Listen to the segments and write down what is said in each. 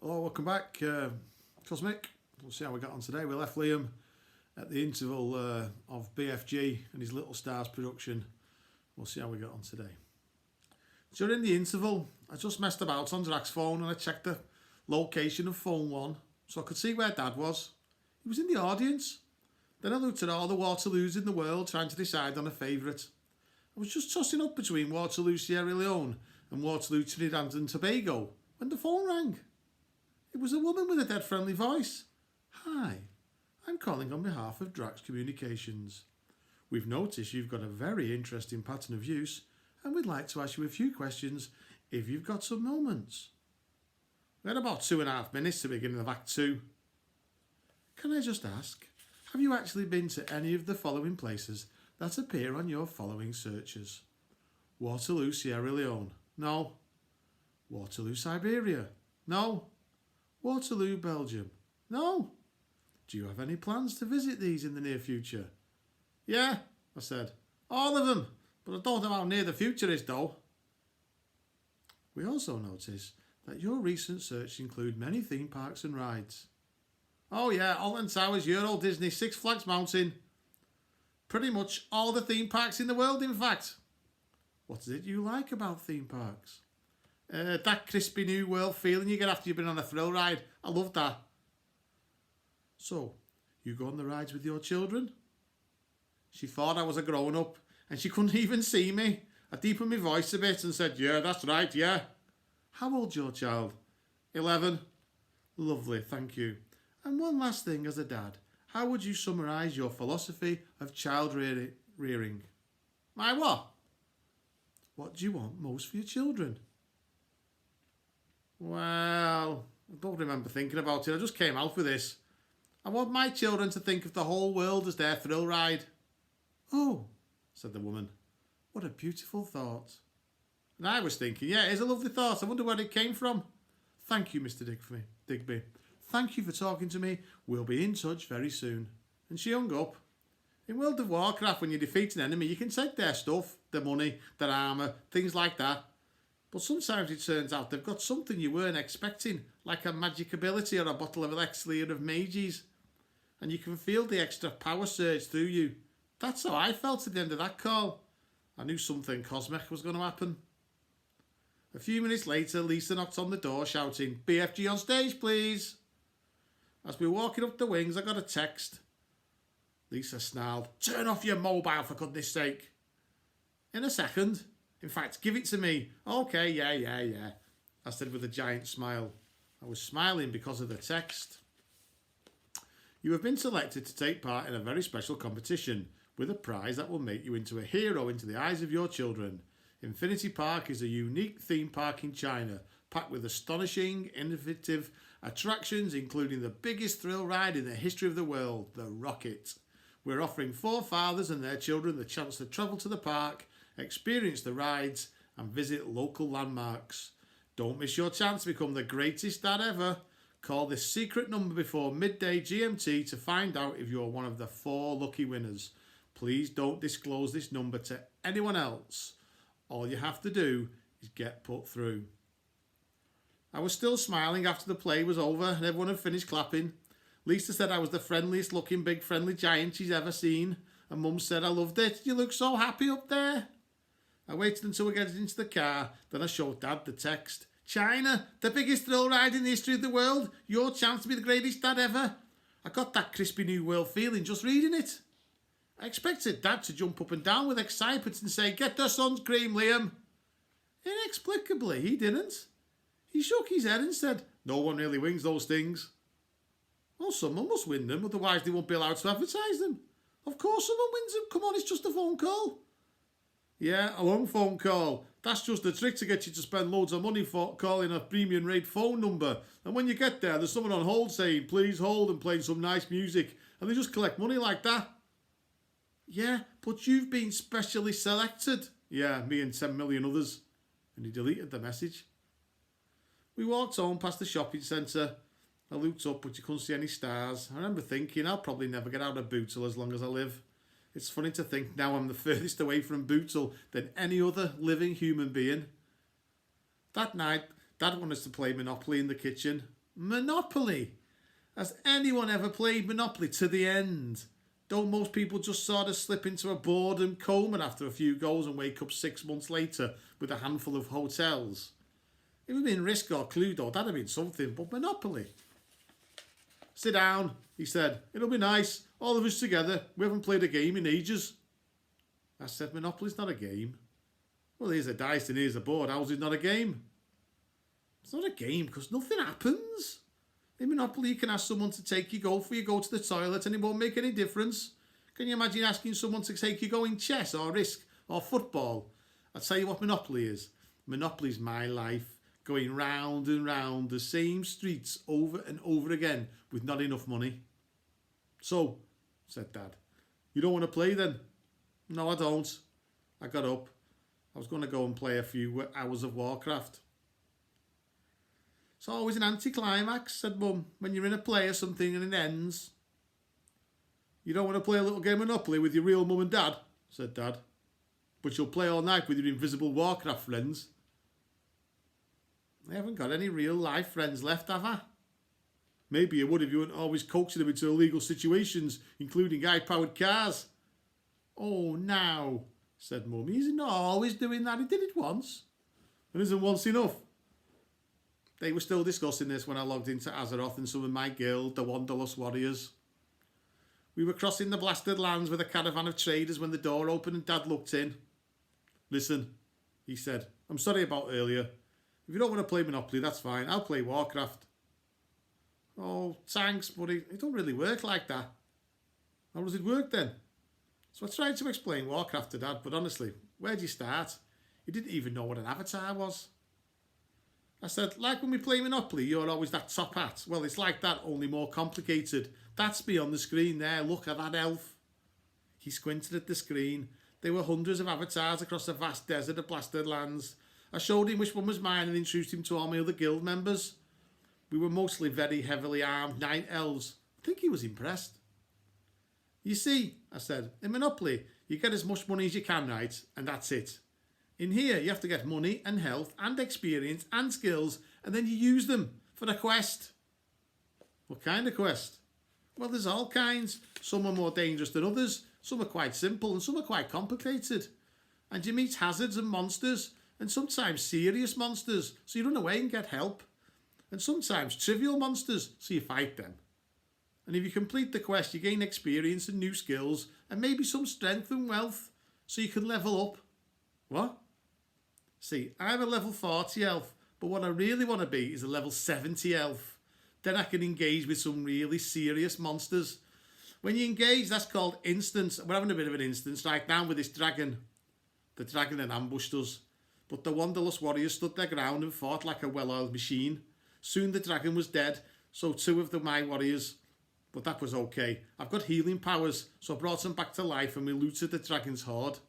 Hello, welcome back. Cosmic. We'll see how we got on today. We left Liam at the interval of BFG and his Little Stars production. We'll see how we got on today. During the interval, I just messed about on Drax's phone and I checked the location of phone 1 so I could see where Dad was. He was in the audience. Then I looked at all the Waterloos in the world trying to decide on a favourite. I was just tossing up between Waterloo, Sierra Leone and Waterloo, Trinidad and Tobago when the phone rang. It was a woman with a dead friendly voice. Hi, I'm calling on behalf of Drax Communications. We've noticed you've got a very interesting pattern of use and we'd like to ask you a few questions if you've got some moments. We had about 2.5 minutes to begin of Act 2. Can I just ask, have you actually been to any of the following places that appear on your following searches? Waterloo, Sierra Leone? No. Waterloo, Siberia? No. Waterloo, Belgium? No. Do you have any plans to visit these in the near future? Yeah, I said. All of them, but I don't know how near the future is though. We also notice that your recent searches include many theme parks and rides. Oh yeah, Alton Towers, Euro Disney, Six Flags Mountain. Pretty much all the theme parks in the world, in fact. What is it you like about theme parks? That crispy new world feeling you get after you've been on a thrill ride. I love that. So, you go on the rides with your children? She thought I was a grown-up and she couldn't even see me. I deepened my voice a bit and said, yeah, that's right, yeah. How old's your child? 11. Lovely, thank you. And one last thing as a dad. How would you summarise your philosophy of child rearing? My what? What do you want most for your children? Well, I don't remember thinking about it. I just came out with this. I want my children to think of the whole world as their thrill ride. Oh, said the woman. What a beautiful thought. And I was thinking, yeah, it's a lovely thought. I wonder where it came from. Thank you, Mr. Digby. Thank you for talking to me. We'll be in touch very soon. And she hung up. In World of Warcraft, when you defeat an enemy, you can take their stuff, their money, their armour, things like that. But sometimes it turns out they've got something you weren't expecting, like a magic ability or a bottle of elixir of mages. And you can feel the extra power surge through you. That's how I felt at the end of that call. I knew something cosmic was going to happen. A few minutes later, Lisa knocked on the door shouting, BFG on stage, please. As we were walking up the wings, I got a text. Lisa snarled, turn off your mobile for goodness sake. In a second. In fact, give it to me. Okay, yeah. I said with a giant smile. I was smiling because of the text. You have been selected to take part in a very special competition with a prize that will make you into a hero into the eyes of your children. Infinity Park is a unique theme park in China, packed with astonishing, innovative attractions, including the biggest thrill ride in the history of the world, the Rocket. We're offering 4 fathers and their children the chance to travel to the park, experience the rides, and visit local landmarks. Don't miss your chance to become the greatest dad ever. Call this secret number before midday GMT to find out if you're one of the 4 lucky winners. Please don't disclose this number to anyone else. All you have to do is get put through. I was still smiling after the play was over and everyone had finished clapping. Lisa said I was the friendliest looking big friendly giant she's ever seen. And Mum said I loved it. You look so happy up there. I waited until we got into the car. Then I showed Dad the text. China, the biggest thrill ride in the history of the world. Your chance to be the greatest dad ever. I got that crispy new world feeling just reading it. I expected Dad to jump up and down with excitement and say, get the sun cream, Liam. Inexplicably, he didn't. He shook his head and said, no one really wins those things. Well, someone must win them, otherwise they won't be allowed to advertise them. Of course someone wins them. Come on, it's just a phone call. Yeah, a long phone call. That's just a trick to get you to spend loads of money for calling a premium rate phone number. And when you get there, there's someone on hold saying, please hold, and playing some nice music. And they just collect money like that. Yeah, but you've been specially selected. Yeah, me and 10 million others. And he deleted the message. We walked home past the shopping centre. I looked up, but you couldn't see any stars. I remember thinking, I'll probably never get out of Bootle as long as I live. It's funny to think now I'm the furthest away from Bootle than any other living human being. That night, Dad wanted us to play Monopoly in the kitchen. Monopoly. Has anyone ever played Monopoly to the end? Don't most people just sort of slip into a boredom coma after a few goals and wake up 6 months later with a handful of hotels? If it had been Risk or Cluedo, that'd have been something, but Monopoly. Sit down, he said. It'll be nice, all of us together. We haven't played a game in ages. I said, Monopoly's not a game. Well, here's a dice and here's a board. How's it not a game? It's not a game because nothing happens. In Monopoly, you can ask someone to take you go to the toilet and it won't make any difference. Can you imagine asking someone to take you go in chess or Risk or football? I'll tell you what Monopoly is. Monopoly's my life, going round and round the same streets over and over again with not enough money. So, said Dad, you don't want to play then? No, I don't. I got up. I was going to go and play a few hours of Warcraft. It's always an anticlimax, said Mum, when you're in a play or something and it ends. You don't want to play a little game of Monopoly with your real mum and dad, said Dad. But you'll play all night with your invisible Warcraft friends. I haven't got any real life friends left, have I? Maybe you would if you weren't always coaxing them into illegal situations, including high-powered cars. Oh, now, said Mum. He's not always doing that. He did it once. And isn't once enough? They were still discussing this when I logged into Azeroth and some of my guild, the Wanderlust Warriors. We were crossing the blasted lands with a caravan of traders when the door opened and Dad looked in. Listen, he said, I'm sorry about earlier. If you don't want to play Monopoly, that's fine. I'll play Warcraft. Oh, thanks, but it don't really work like that. How does it work then? So I tried to explain Warcraft to Dad, but honestly, where'd you start? He didn't even know what an avatar was. I said, like when we play Monopoly, you're always that top hat. Well, it's like that, only more complicated. That's me on the screen there. Look at that elf. He squinted at the screen. There were hundreds of avatars across a vast desert of blasted lands. I showed him which one was mine and introduced him to all my other guild members. We were mostly very heavily armed night elves. I think he was impressed. You see, I said, in Monopoly, you get as much money as you can, right? And that's it. In here, you have to get money and health and experience and skills, and then you use them for a quest. What kind of quest? Well, there's all kinds. Some are more dangerous than others. Some are quite simple and some are quite complicated. And you meet hazards and monsters, and sometimes serious monsters, so you run away and get help. And sometimes trivial monsters, so you fight them. And if you complete the quest, you gain experience and new skills, and maybe some strength and wealth, so you can level up. What? See, I'm a level 40 elf, but what I really want to be is a level 70 elf. Then I can engage with some really serious monsters. When you engage, that's called instance. We're having a bit of an instance right now with this dragon. The dragon had ambushed us, but the Wanderlust Warriors stood their ground and fought like a well-oiled machine. Soon the dragon was dead, so two of my warriors. But that was okay. I've got healing powers, so I brought them back to life and we looted the dragon's hoard.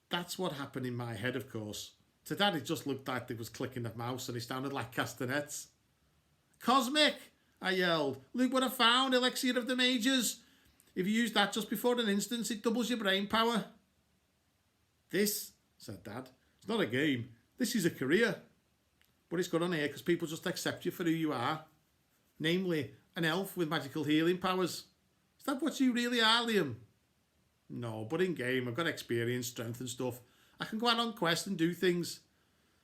That's what happened in my head, of course. To Dad, it just looked like there was clicking of mouse and he sounded like castanets. Cosmic! I yelled. Look what I found, Elixir of the Mages. If you use that just before an instance, it doubles your brain power. This, said Dad, it's not a game. This is a career. But it's good on here because people just accept you for who you are. Namely, an elf with magical healing powers. Is that what you really are, Liam? No, but in game, I've got experience, strength and stuff. I can go out on quest and do things.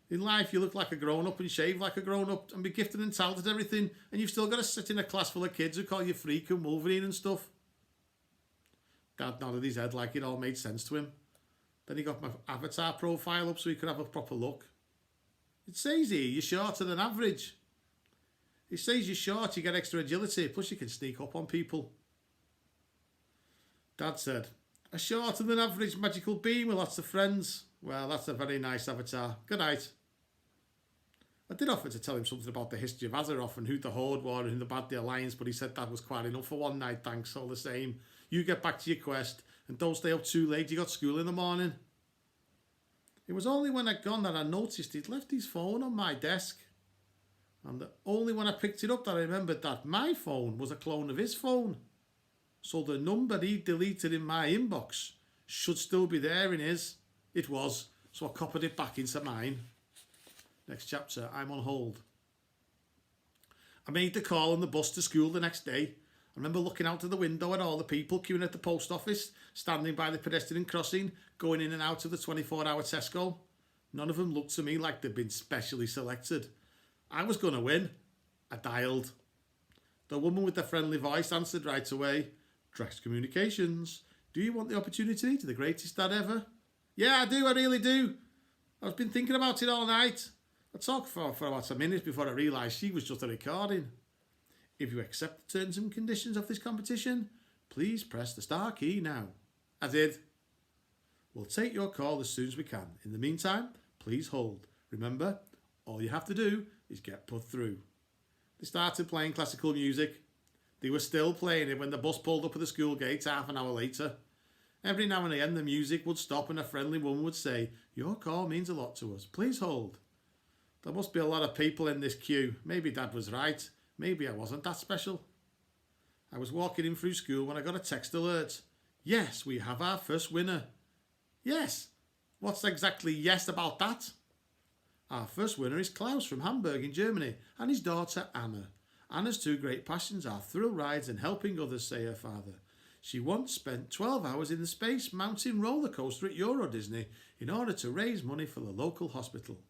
In life, you look like a grown-up and shave like a grown-up and be gifted and talented at everything, and you've still got to sit in a class full of kids who call you Freak and Wolverine and stuff. Dad nodded his head like it all made sense to him. Then he got my avatar profile up so he could have a proper look. It says here you're shorter than average. It says you're short, you get extra agility, plus you can sneak up on people. Dad said, a shorter than average magical being with lots of friends. Well, that's a very nice avatar. Good night. I did offer to tell him something about the history of Azeroth and who the Horde were and who bad the Alliance, but he said that was quite enough for one night, thanks all the same. You get back to your quest and don't stay up too late, you got school in the morning. It was only when I'd gone that I noticed he'd left his phone on my desk. And only when I picked it up that I remembered that my phone was a clone of his phone. So the number he deleted in my inbox should still be there in his. It was, so I copied it back into mine. Next chapter, I'm on hold. I made the call on the bus to school the next day. I remember looking out of the window at all the people queuing at the post office, standing by the pedestrian crossing, going in and out of the 24-hour Tesco. None of them looked to me like they'd been specially selected. I was going to win. I dialed. The woman with the friendly voice answered right away. Drex Communications. Do you want the opportunity to the greatest dad ever? Yeah, I do. I really do. I've been thinking about it all night. I talked for about a minute before I realised she was just a recording. If you accept the terms and conditions of this competition, please press the star key now. I did. We'll take your call as soon as we can. In the meantime, please hold. Remember, all you have to do is get put through. They started playing classical music. They were still playing it when the bus pulled up at the school gate half an hour later. Every now and again the music would stop and a friendly woman would say, "Your call means a lot to us. Please hold." There must be a lot of people in this queue. Maybe Dad was right. Maybe I wasn't that special. I was walking in through school when I got a text alert. Yes, we have our first winner. Yes. What's exactly yes about that? Our first winner is Klaus from Hamburg in Germany and his daughter Anna. Anna's two great passions are thrill rides and helping others, say her father. She once spent 12 hours in the Space Mountain roller coaster at Euro Disney in order to raise money for the local hospital.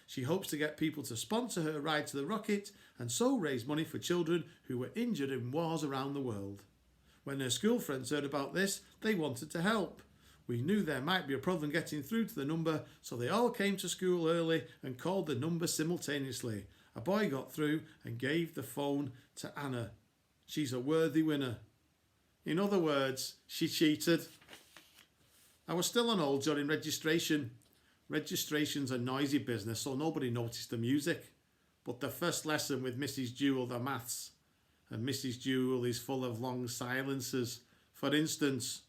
She hopes to get people to sponsor her ride to the rocket and so raise money for children who were injured in wars around the world. When her school friends heard about this, they wanted to help. We knew there might be a problem getting through to the number, so they all came to school early and called the number simultaneously. A boy got through and gave the phone to Anna. She's a worthy winner. In other words, she cheated. I was still on hold during registration. Registration's a noisy business, so nobody noticed the music. But the first lesson with Mrs. Jewell, the maths, and Mrs. Jewell is full of long silences. For instance,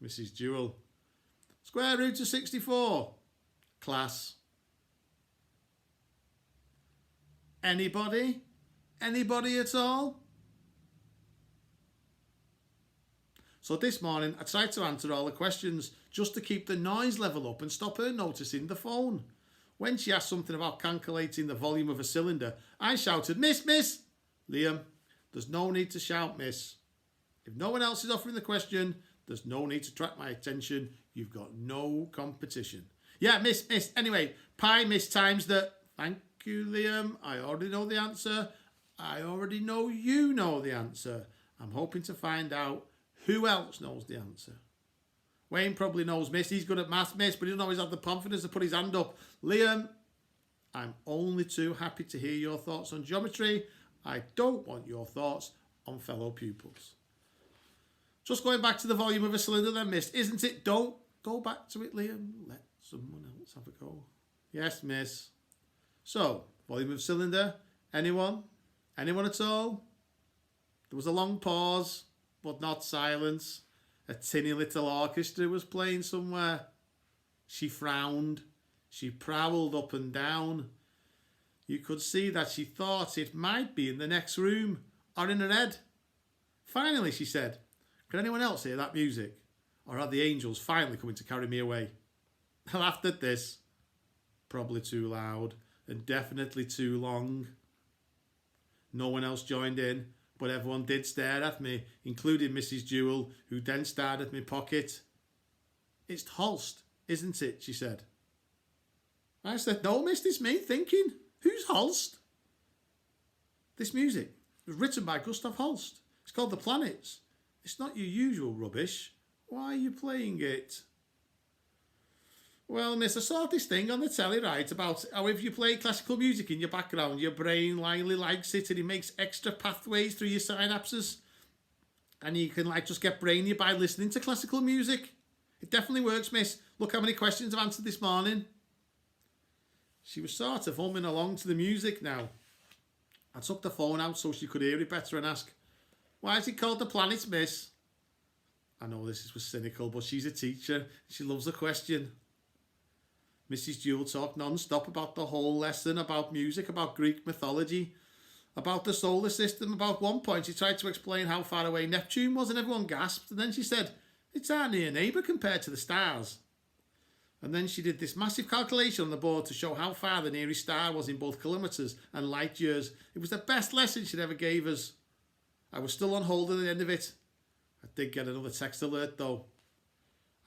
Mrs. Jewell, square root of 64. Class. Anybody? Anybody at all? So this morning I tried to answer all the questions just to keep the noise level up and stop her noticing the phone. When she asked something about calculating the volume of a cylinder, I shouted, "Miss, miss!" Liam, there's no need to shout, miss. If no one else is offering the question, there's no need to attract my attention. You've got no competition. Yeah, miss. Anyway, pi, miss, times the... Thank you, Liam. I already know the answer. I already know you know the answer. I'm hoping to find out who else knows the answer. Wayne probably knows, miss. He's good at maths, miss, but he doesn't always have the confidence to put his hand up. Liam, I'm only too happy to hear your thoughts on geometry. I don't want your thoughts on fellow pupils. Just going back to the volume of a cylinder then, miss, isn't it? Don't go back to it, Liam. Let someone else have a go. Yes, miss. So, volume of cylinder. Anyone? Anyone at all? There was a long pause, but not silence. A tinny little orchestra was playing somewhere. She frowned. She prowled up and down. You could see that she thought it might be in the next room or in her head. Finally, she said, "Can anyone else hear that music? Or are the angels finally coming to carry me away?" I laughed at this. Probably too loud and definitely too long. No one else joined in, but everyone did stare at me, including Mrs. Jewell, who then stared at my pocket. "It's Holst, isn't it?" she said. I said, "No, miss, it's me thinking. Who's Holst?" "This music was written by Gustav Holst. It's called The Planets. It's not your usual rubbish. Why are you playing it?" "Well, miss, I saw this thing on the telly, right, about how if you play classical music in your background, your brain really likes it and it makes extra pathways through your synapses. And you can just get brainier by listening to classical music. It definitely works, miss. Look how many questions I've answered this morning." She was sort of humming along to the music now. I took the phone out so she could hear it better and ask, "Why is it called The Planets, miss?" I know this was cynical, but she's a teacher. She loves a question. Mrs. Jewell talked non-stop about the whole lesson, about music, about Greek mythology, about the solar system. About one point, she tried to explain how far away Neptune was, and everyone gasped. And then she said, "It's our near neighbour compared to the stars." And then she did this massive calculation on the board to show how far the nearest star was in both kilometres and light years. It was the best lesson she'd ever gave us. I was still on hold at the end of it. I did get another text alert though.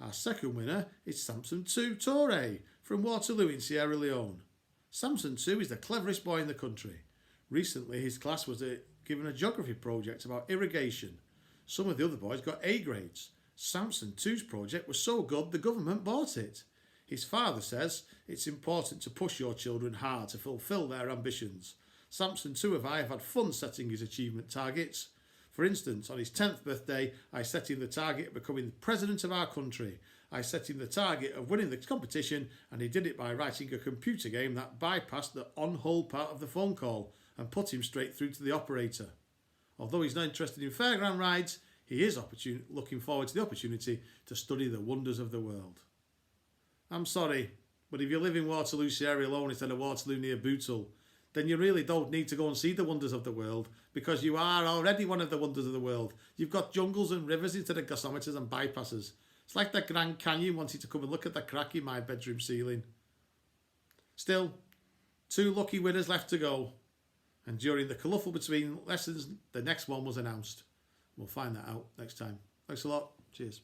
Our second winner is Samson 2 Torre from Waterloo in Sierra Leone. Samson 2 is the cleverest boy in the country. Recently his class was given a geography project about irrigation. Some of the other boys got A grades. Samson 2's project was so good the government bought it. His father says it's important to push your children hard to fulfil their ambitions. Samson 2 and I have had fun setting his achievement targets. For instance, on his 10th birthday, I set him the target of becoming the president of our country. I set him the target of winning the competition, and he did it by writing a computer game that bypassed the on-hold part of the phone call and put him straight through to the operator. Although he's not interested in fairground rides, he is looking forward to the opportunity to study the wonders of the world. I'm sorry, but if you live in Waterloo, Sierra Leone instead of Waterloo near Bootle, then you really don't need to go and see the wonders of the world because you are already one of the wonders of the world. You've got jungles and rivers instead of gasometers and bypasses. It's like the Grand Canyon wanting to come and look at the crack in my bedroom ceiling. Still, 2 lucky winners left to go. And during the colourful between lessons, the next one was announced. We'll find that out next time. Thanks a lot. Cheers.